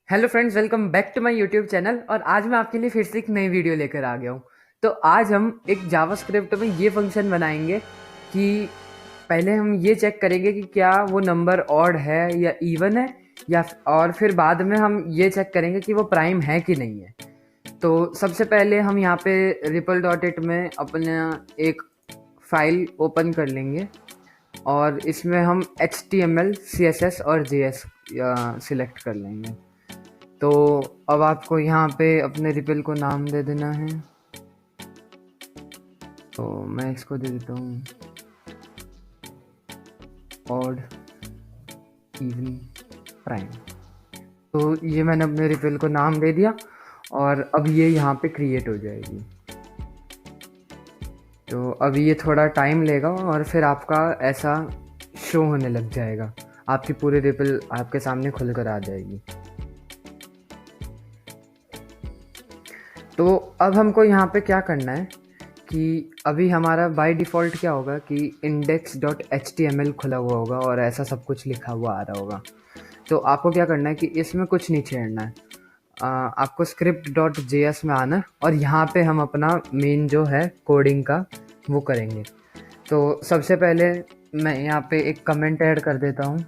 Hello friends, welcome back to my YouTube channel. और आज मैं आपके लिए फिर से एक नई वीडियो लेकर आ गया हूँ। तो आज हम एक जावास्क्रिप्ट में ये फंक्शन बनाएंगे कि पहले हम ये चेक करेंगे कि क्या वो नंबर ऑड है या इवन है, या और फिर बाद में हम ये चेक करेंगे कि वो प्राइम है कि नहीं है। तो सबसे पहले हम यहाँ पे रिपल डॉट इट में अपना एक फाइल ओपन कर लेंगे और इसमें हम HTML, CSS और JS सिलेक्ट कर लेंगे। तो अब आपको यहाँ पे अपने रिपल को नाम दे देना है। तो मैं इसको दे देता हूँ ऑड इवन प्राइम। तो ये मैंने अपने रिपल को नाम दे दिया और अब ये यहाँ पे क्रिएट हो जाएगी। तो अब ये थोड़ा टाइम लेगा और फिर आपका ऐसा शो होने लग जाएगा, आपकी पूरी रिपल आपके सामने खुल कर आ जाएगी। तो अब हमको यहाँ पे क्या करना है कि अभी हमारा बाय डिफ़ॉल्ट क्या होगा कि index.html खुला हुआ होगा और ऐसा सब कुछ लिखा हुआ आ रहा होगा। तो आपको क्या करना है कि इसमें कुछ नहीं छेड़ना है। आपको script.js में आना है और यहाँ पे हम अपना मेन जो है कोडिंग का वो करेंगे। तो सबसे पहले मैं यहाँ पे एक कमेंट ऐड कर देता हूँ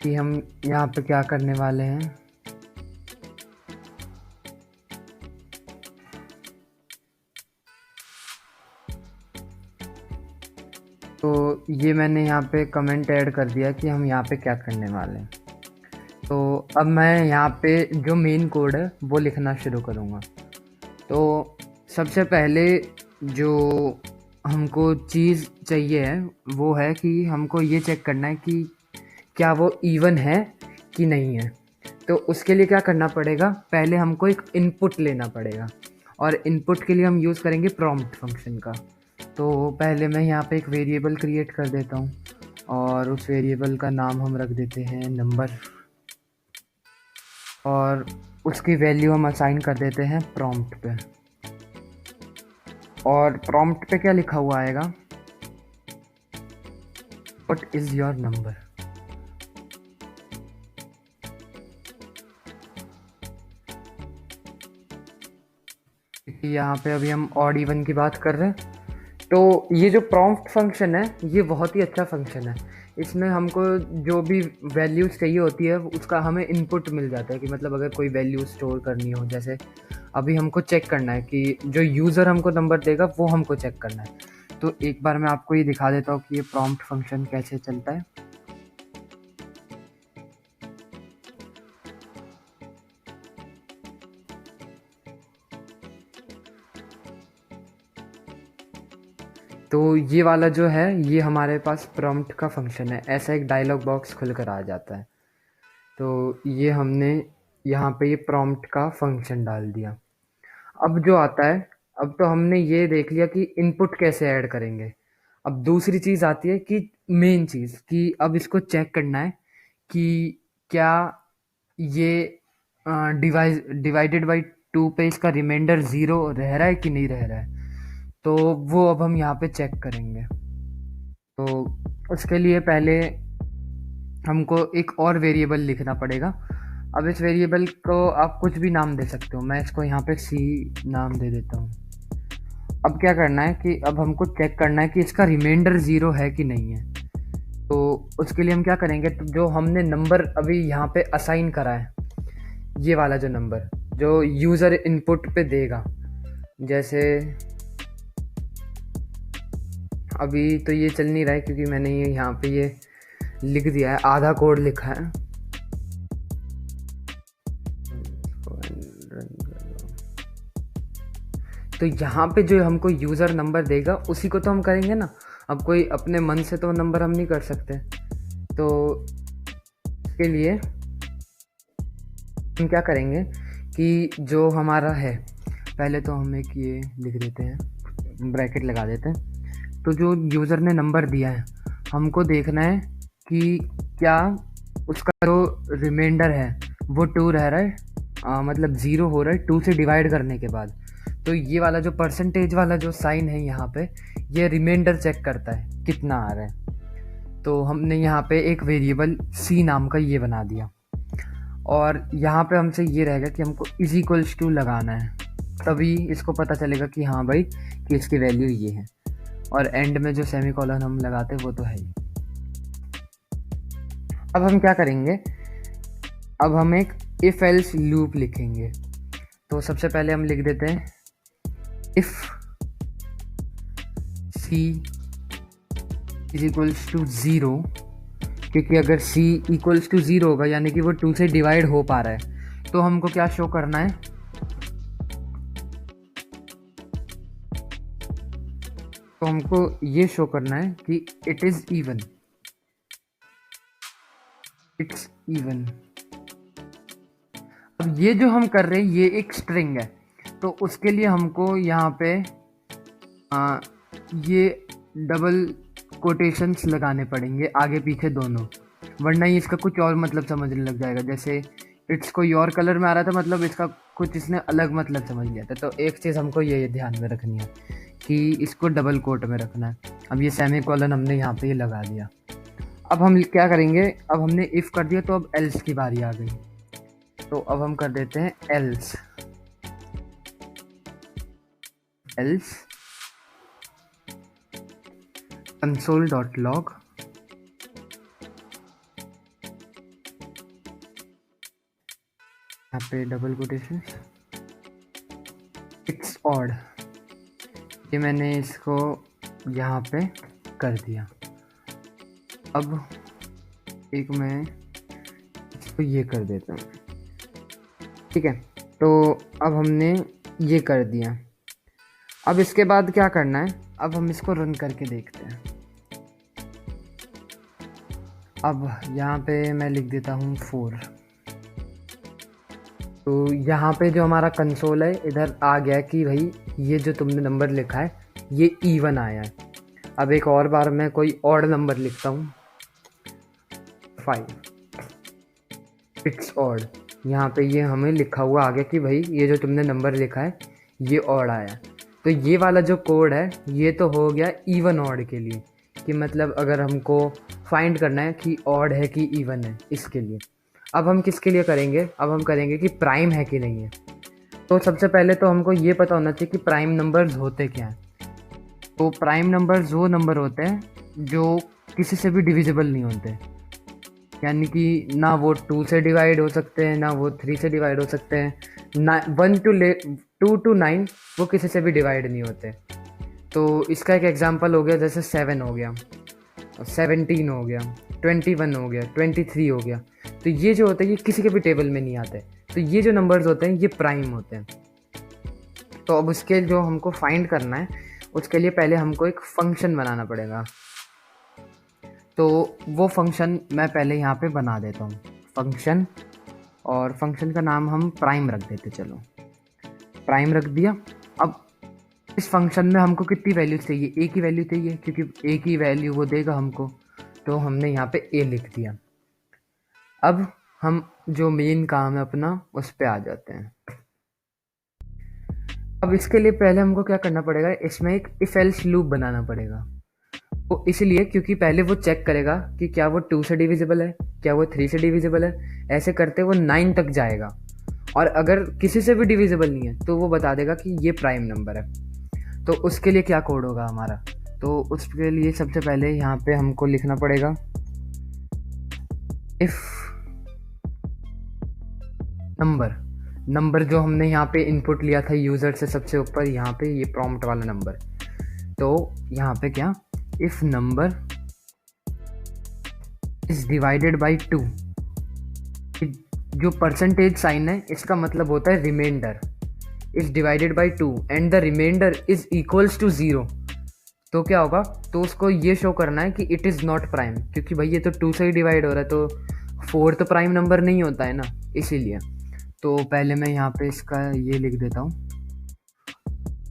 कि हम यहाँ पे क्या करने वाले हैं। तो ये मैंने यहाँ पे कमेंट ऐड कर दिया कि हम यहाँ पे क्या करने वाले हैं। तो अब मैं यहाँ पे जो मेन कोड है वो लिखना शुरू करूँगा। तो सबसे पहले जो हमको चीज़ चाहिए है वो है कि हमको ये चेक करना है कि क्या वो इवन है कि नहीं है। तो उसके लिए क्या करना पड़ेगा, पहले हमको एक इनपुट लेना पड़ेगा और इनपुट के लिए हम यूज़ करेंगे प्रॉम्प्ट फंक्शन का। तो पहले मैं यहाँ पे एक वेरिएबल क्रिएट कर देता हूँ और उस वेरिएबल का नाम हम रख देते हैं नंबर और उसकी वैल्यू हम असाइन कर देते हैं प्रॉम्प्ट पे। और प्रॉम्प्ट पे क्या लिखा हुआ आएगा, व्हाट इज़ योर नंबर। यहाँ पे अभी हम ऑड इवन की बात कर रहे हैं। तो ये जो प्रॉम्प्ट फंक्शन है ये बहुत ही अच्छा फंक्शन है। इसमें हमको जो भी वैल्यूज़ चाहिए होती है उसका हमें इनपुट मिल जाता है कि मतलब अगर कोई वैल्यू स्टोर करनी हो, जैसे अभी हमको चेक करना है कि जो यूज़र हमको नंबर देगा वो हमको चेक करना है। तो एक बार मैं आपको ये दिखा देता हूँ कि ये प्रॉम्प्ट फंक्शन कैसे चलता है। तो ये वाला जो है ये हमारे पास प्रॉम्प्ट का फंक्शन है, ऐसा एक डायलॉग बॉक्स खुल कर आ जाता है। तो ये हमने यहाँ पे ये प्रॉम्प्ट का फंक्शन डाल दिया। अब जो आता है, अब तो हमने ये देख लिया कि इनपुट कैसे ऐड करेंगे। अब दूसरी चीज़ आती है कि मेन चीज़ कि अब इसको चेक करना है कि क्या ये डिवाइडेड बाई 2 पे इसका रिमाइंडर 0 रह रहा है कि नहीं रह रहा है। तो वो अब हम यहाँ पे चेक करेंगे। तो उसके लिए पहले हमको एक और वेरिएबल लिखना पड़ेगा। अब इस वेरिएबल को आप कुछ भी नाम दे सकते हो, मैं इसको यहाँ पे C नाम दे देता हूँ। अब क्या करना है कि अब हमको चेक करना है कि इसका रिमाइंडर 0 है कि नहीं है। तो उसके लिए हम क्या करेंगे, तो जो हमने नंबर अभी यहाँ पे असाइन करा है, ये वाला जो नंबर जो यूज़र इनपुट पे देगा, जैसे अभी तो ये चल नहीं रहा है क्योंकि मैंने ये यहाँ पे ये लिख दिया है, आधा कोड लिखा है। तो यहाँ पे जो हमको यूज़र नंबर देगा उसी को तो हम करेंगे ना। अब कोई अपने मन से तो नंबर हम नहीं कर सकते। तो इसके लिए हम क्या करेंगे कि जो हमारा है, पहले तो हम एक ये लिख देते हैं, ब्रैकेट लगा देते हैं। तो जो यूज़र ने नंबर दिया है हमको देखना है कि क्या उसका जो रिमाइंडर है वो 2 रह रहा है, मतलब 0 हो रहा है 2 से डिवाइड करने के बाद। तो ये वाला जो परसेंटेज वाला जो साइन है यहाँ पे, ये रिमाइंडर चेक करता है कितना आ रहा है। तो हमने यहाँ पे एक वेरिएबल C नाम का ये बना दिया। और यहाँ पे हमसे ये रहेगा कि हमको इज इक्वल्स टू लगाना है, तभी इसको पता चलेगा कि हाँ भाई कि इसकी वैल्यू ये है। और एंड में जो सेमी कॉलन हम लगाते हैं वो तो है ही। अब हम क्या करेंगे, अब हम एक इफ एल्स लूप लिखेंगे। तो सबसे पहले हम लिख देते हैं if C is equals to 0, क्योंकि अगर c इक्वल्स टू 0 होगा यानी कि वो 2 से डिवाइड हो पा रहा है, तो हमको क्या शो करना है, तो हमको ये शो करना है कि it is even, it's even. अब ये जो हम कर रहे हैं ये एक स्ट्रिंग है, तो उसके लिए हमको यहाँ पे ये डबल कोटेशंस लगाने पड़ेंगे आगे पीछे दोनों, वरना ही इसका कुछ और मतलब समझने लग जाएगा। जैसे इट्स कोई और कलर में आ रहा था, मतलब इसका कुछ इसने अलग मतलब समझ लिया था। तो एक चीज़ हमको ये ध्यान में रखनी है कि इसको डबल कोट में रखना है। अब ये सेमी कॉलन हमने यहाँ पे ये लगा दिया। अब हम क्या करेंगे, अब हमने इफ़ कर दिया तो अब एल्स की बारी आ गई। तो अब हम कर देते हैं एल्स, एल्स console.log यहाँ पे डबल कोटेशन इट्स ऑड, ये मैंने इसको यहाँ पे कर दिया। अब एक मैं इसको ये कर देता हूँ, ठीक है। तो अब हमने ये कर दिया। अब इसके बाद क्या करना है, अब हम इसको रन करके देखते हैं। अब यहाँ पे मैं लिख देता हूँ 4। तो यहाँ पे जो हमारा कंसोल है इधर आ गया कि भाई ये जो तुमने नंबर लिखा है ये इवन आया है। अब एक और बार मैं कोई ऑड नंबर लिखता हूँ 5, इट्स ऑड। यहाँ पे ये हमें लिखा हुआ आ गया कि भाई ये जो तुमने नंबर लिखा है ये ऑड आया। तो ये वाला जो कोड है ये तो हो गया इवन ऑड के लिए, कि मतलब अगर हमको फाइंड करना है कि ऑड है कि इवन है, इसके लिए। अब हम किसके लिए करेंगे, अब हम करेंगे कि प्राइम है कि नहीं है। तो सबसे पहले तो हमको ये पता होना चाहिए कि प्राइम नंबर्स होते क्या हैं। तो प्राइम नंबर्स वो नंबर होते हैं जो किसी से भी डिविजिबल नहीं होते, यानी कि ना वो 2 से डिवाइड हो सकते हैं, ना वो 3 से डिवाइड हो सकते हैं, ना 2 to 9 वो किसी से भी डिवाइड नहीं होते। तो इसका एक एग्जांपल हो गया जैसे 7 हो गया, 17 हो गया, 21 हो गया, 23 हो गया। तो ये जो होते हैं ये किसी के भी टेबल में नहीं आते। तो ये जो नंबर्स होते हैं ये प्राइम होते हैं। तो अब उसके जो हमको फाइंड करना है उसके लिए पहले हमको एक फंक्शन बनाना पड़ेगा। तो वो फंक्शन मैं पहले यहाँ पे बना देता हूँ, फंक्शन, और फंक्शन का नाम हम प्राइम रख देते। चलो प्राइम रख दिया। अब इस फंक्शन में हमको कितनी वैल्यू चाहिए, ए की वैल्यू चाहिए, क्योंकि ए की वैल्यू वो देगा हमको। तो हमने यहाँ पे ए लिख दिया। अब हम जो मेन काम है अपना उस पे आ जाते हैं। अब इसके लिए पहले हमको क्या करना पड़ेगा, इसमें एक इफ एल्स लूप बनाना पड़ेगा। वो इसलिए क्योंकि पहले वो चेक करेगा कि क्या वो 2 से डिविजिबल है, क्या वो 3 से डिविजिबल है। ऐसे करते वो 9 तक जाएगा, और अगर किसी से भी डिविजिबल नहीं है तो वो बता देगा कि ये प्राइम नंबर है। तो उसके लिए क्या कोड होगा हमारा, तो उसके लिए सबसे पहले यहाँ पे हमको लिखना पड़ेगा इफ नंबर जो हमने यहाँ पे इनपुट लिया था यूज़र से सबसे ऊपर, यहाँ पे ये प्रॉम्प्ट वाला नंबर। तो यहाँ पे क्या, if number is divided by 2, जो परसेंटेज साइन है इसका मतलब होता है remainder, is divided by 2 and the remainder is equals to 0। तो क्या होगा, तो उसको ये शो करना है कि इट इज़ नॉट प्राइम, क्योंकि भाई ये तो 2 से ही डिवाइड हो रहा है, तो 4 तो प्राइम नंबर नहीं होता है ना, इसीलिए। तो पहले मैं यहाँ पे इसका ये लिख देता हूँ,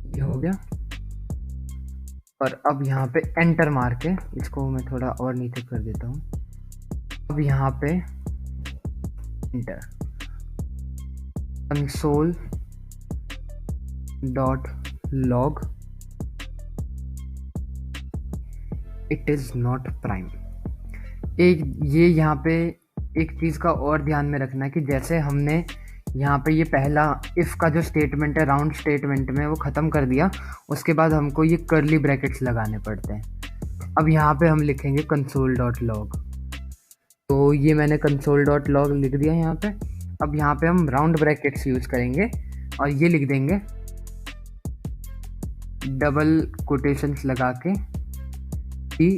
ये हो गया। और अब यहाँ पे एंटर मार के इसको मैं थोड़ा और नीचे कर देता हूँ। अब यहाँ पे enter, console.log it is not prime. एक ये यहाँ पे एक चीज़ का और ध्यान में रखना है कि जैसे हमने यहाँ पे ये पहला इफ़ का जो स्टेटमेंट है राउंड स्टेटमेंट में वो ख़त्म कर दिया, उसके बाद हमको ये कर्ली ब्रैकेट्स लगाने पड़ते हैं। अब यहाँ पे हम लिखेंगे console.log। तो ये मैंने console.log लिख दिया यहाँ पे। अब यहाँ पे हम राउंड ब्रैकेट्स यूज़ करेंगे और ये लिख देंगे डबल कोटेशंस लगा के कि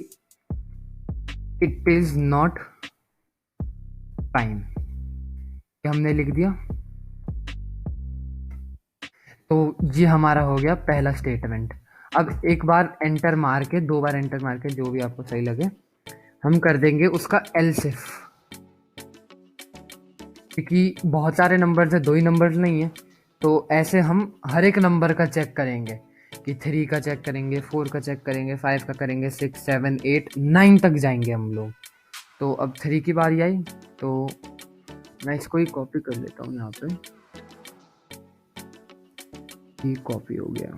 इट इज़ नॉट प्राइम। ये हमने लिख दिया। तो ये हमारा हो गया पहला स्टेटमेंट। अब एक बार एंटर मार के, 2 बार एंटर मार के, जो भी आपको सही लगे, हम कर देंगे उसका एल्स इफ। क्योंकि बहुत सारे नंबर्स है, 2 ही नंबर्स नहीं है, तो ऐसे हम हर एक नंबर का चेक करेंगे कि 3 का चेक करेंगे, 4 का चेक करेंगे, 5 का करेंगे, 6, 7, 8, 9 तक जाएंगे हम लोग। तो अब 3 की बारी आई, तो मैं इसको ही कॉपी कर लेता हूँ यहाँ पे। ये कॉपी हो गया।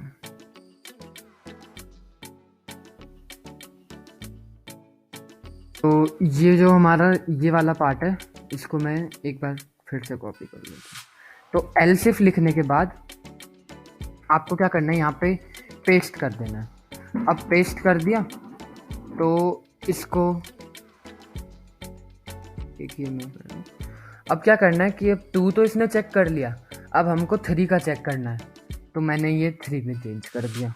तो ये जो हमारा ये वाला पार्ट है, इसको मैं एक बार फिर से कॉपी कर लेता हूँ। तो एल्स इफ लिखने के बाद आपको क्या करना है, यहाँ पे पेस्ट कर देना है। अब पेस्ट कर दिया तो इसको देखिए, मैं अब क्या करना है कि अब 2 तो इसने चेक कर लिया, अब हमको 3 का चेक करना है। तो मैंने ये 3 में चेंज कर दिया।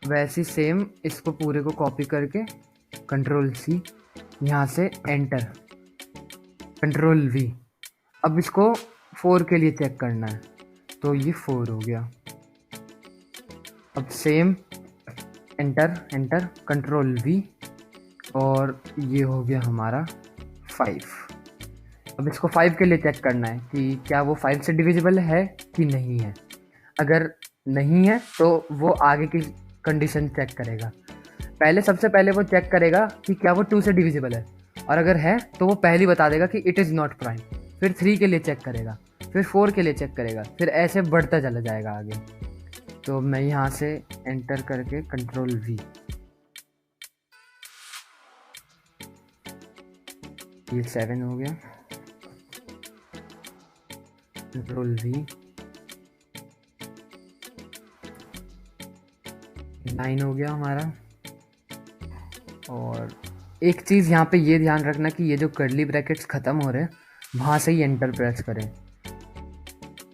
वैसे सेम इसको पूरे को कॉपी करके कंट्रोल C, यहाँ से एंटर, कंट्रोल V। अब इसको 4 के लिए चेक करना है, तो ये 4 हो गया। अब same enter enter, control V, और ये हो गया हमारा 5। अब इसको 5 के लिए चेक करना है कि क्या वो 5 से डिविजिबल है कि नहीं है। अगर नहीं है तो वो आगे की कंडीशन चेक करेगा। सबसे पहले वो चेक करेगा कि क्या वो 2 से डिविजिबल है, और अगर है तो वो पहले बता देगा कि इट इज़ नॉट प्राइम। फिर 3 के लिए चेक करेगा, फिर 4 के लिए चेक करेगा, फिर ऐसे बढ़ता चला जाएगा आगे। तो मैं यहाँ से एंटर करके कंट्रोल V, ये 7 हो गया, कंट्रोल V, 9 हो गया हमारा। और एक चीज़ यहाँ पे ये ध्यान रखना कि ये जो कर्ली ब्रैकेट्स ख़त्म हो रहे हैं वहाँ से ही एंटर प्रेस करें,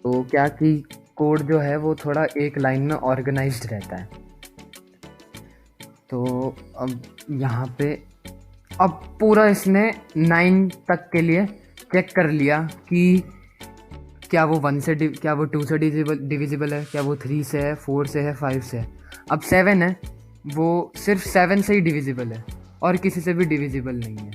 तो क्या कि कोड जो है वो थोड़ा एक लाइन में ऑर्गेनाइज्ड रहता है। तो अब यहाँ पे अब पूरा इसने 9 तक के लिए चेक कर लिया कि क्या वो 1 से क्या वो 2 से डिविजिबल है, क्या वो 3 से है, 4 से है, 5 से है। अब 7 है, वो सिर्फ 7 से ही डिविजिबल है और किसी से भी डिविजिबल नहीं है।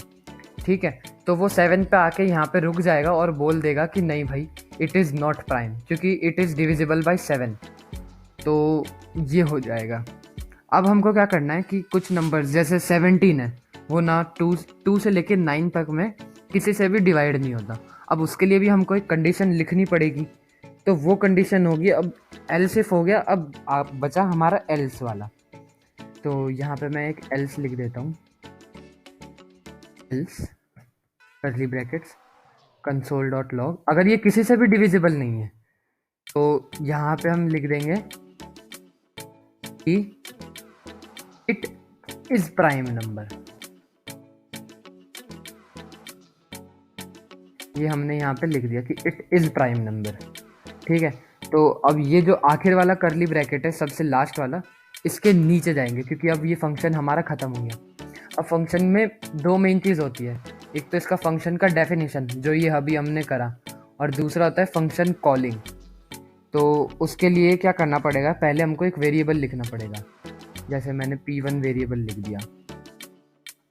ठीक है, तो वो 7 पे आके यहाँ पे रुक जाएगा और बोल देगा कि नहीं भाई, इट इज़ नॉट प्राइम, क्योंकि इट इज़ डिविजिबल बाय 7। तो ये हो जाएगा। अब हमको क्या करना है कि कुछ नंबर्स जैसे 17 है, वो ना 2 से लेके 9 तक में किसी से भी डिवाइड नहीं होता। अब उसके लिए भी हमको एक कंडीशन लिखनी पड़ेगी। तो वो कंडीशन होगी, अब एल्स इफ हो गया, अब आप बचा हमारा एल्स वाला। तो यहाँ पे मैं एक एल्स लिख देता हूँ, एल्स कर्ली ब्रैकेट्स console.log। अगर ये किसी से भी डिविजिबल नहीं है तो यहाँ पे हम लिख देंगे कि इट इज प्राइम नंबर। ये हमने यहाँ पे लिख दिया कि इट इज प्राइम नंबर। ठीक है, तो अब ये जो आखिर वाला कर्ली ब्रैकेट है, सबसे लास्ट वाला, इसके नीचे जाएंगे क्योंकि अब ये फंक्शन हमारा ख़त्म हो गया। अब फंक्शन में 2 मेन चीज़ होती है, एक तो इसका फंक्शन का डेफिनेशन जो ये अभी हमने करा, और दूसरा होता है फंक्शन कॉलिंग। तो उसके लिए क्या करना पड़ेगा, पहले हमको एक वेरिएबल लिखना पड़ेगा। जैसे मैंने P1 वेरिएबल लिख दिया।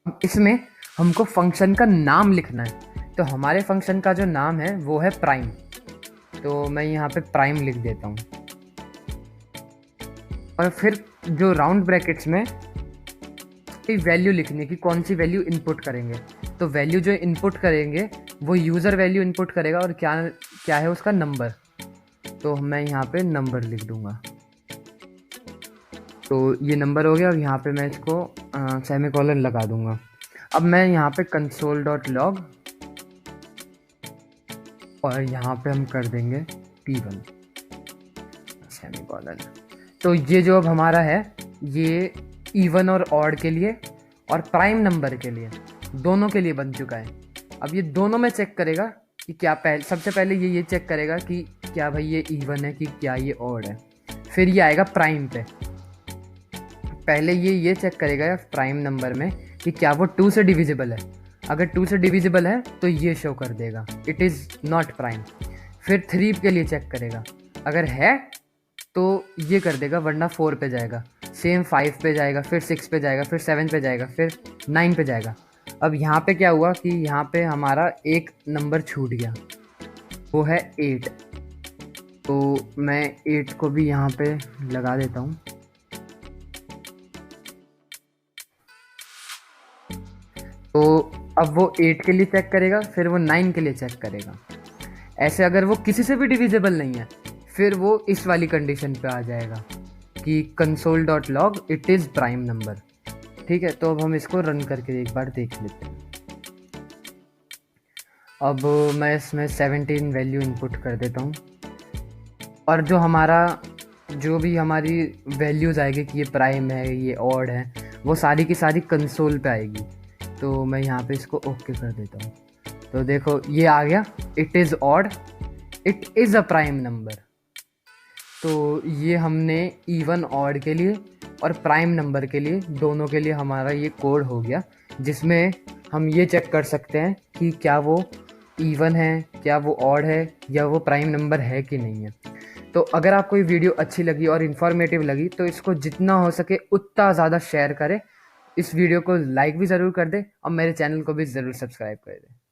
अब इसमें हमको फंक्शन का नाम लिखना है, तो हमारे फंक्शन का जो नाम है वो है प्राइम। तो मैं यहाँ पे प्राइम लिख देता हूँ, और फिर जो राउंड ब्रैकेट्स में वैल्यू लिखने की, कौन सी वैल्यू इनपुट करेंगे। तो वैल्यू जो इनपुट करेंगे वो यूज़र वैल्यू इनपुट करेगा, और क्या है उसका नंबर। तो मैं यहाँ पे नंबर लिख दूँगा। तो ये नंबर हो गया। अब यहाँ पे मैं इसको सेमीकोलन लगा दूँगा। अब मैं यहाँ पे console.log और यहाँ पे हम कर देंगे P1 सेमीकोलन। तो ये जो अब हमारा है ये इवन और ऑड के लिए और प्राइम नंबर के लिए दोनों के लिए बन चुका है। अब ये दोनों में चेक करेगा कि क्या सबसे पहले ये चेक करेगा कि क्या भाई ये इवन है कि क्या ये ऑड है। फिर ये आएगा प्राइम पे। पहले ये चेक करेगा प्राइम नंबर में कि क्या वो 2 से डिविजिबल है। अगर 2 से डिविजिबल है तो ये शो कर देगा इट इज़ नॉट प्राइम। फिर 3 के लिए चेक करेगा, अगर है तो ये कर देगा, वरना 4 पे जाएगा, सेम 5 पे जाएगा, फिर 6 पे जाएगा, फिर 7 पे जाएगा, फिर 9 पे जाएगा। अब यहाँ पे क्या हुआ कि यहाँ पे हमारा एक नंबर छूट गया, वो है 8। तो मैं 8 को भी यहाँ पे लगा देता हूँ। तो अब वो 8 के लिए चेक करेगा, फिर वो 9 के लिए चेक करेगा। ऐसे अगर वो किसी से भी डिविजिबल नहीं है फिर वो इस वाली कंडीशन पे आ जाएगा कि console.log it is prime number. ठीक है, तो अब हम इसको रन करके एक बार देख लेते हैं। अब मैं इसमें 17 वैल्यू इनपुट कर देता हूँ और जो भी हमारी वैल्यूज़ आएगी कि ये प्राइम है ये ऑड है वो सारी की सारी कंसोल पे आएगी। तो मैं यहाँ पे इसको ओके कर देता हूँ। तो देखो ये आ गया, it is odd, it is a prime number. तो ये हमने इवन ऑड के लिए और प्राइम नंबर के लिए दोनों के लिए हमारा ये कोड हो गया, जिसमें हम ये चेक कर सकते हैं कि क्या वो इवन है, क्या वो ऑड है, या वो प्राइम नंबर है कि नहीं है। तो अगर आपको ये वीडियो अच्छी लगी और इन्फॉर्मेटिव लगी तो इसको जितना हो सके उतना ज़्यादा शेयर करें, इस वीडियो को लाइक भी ज़रूर कर दें और मेरे चैनल को भी ज़रूर सब्सक्राइब कर दें।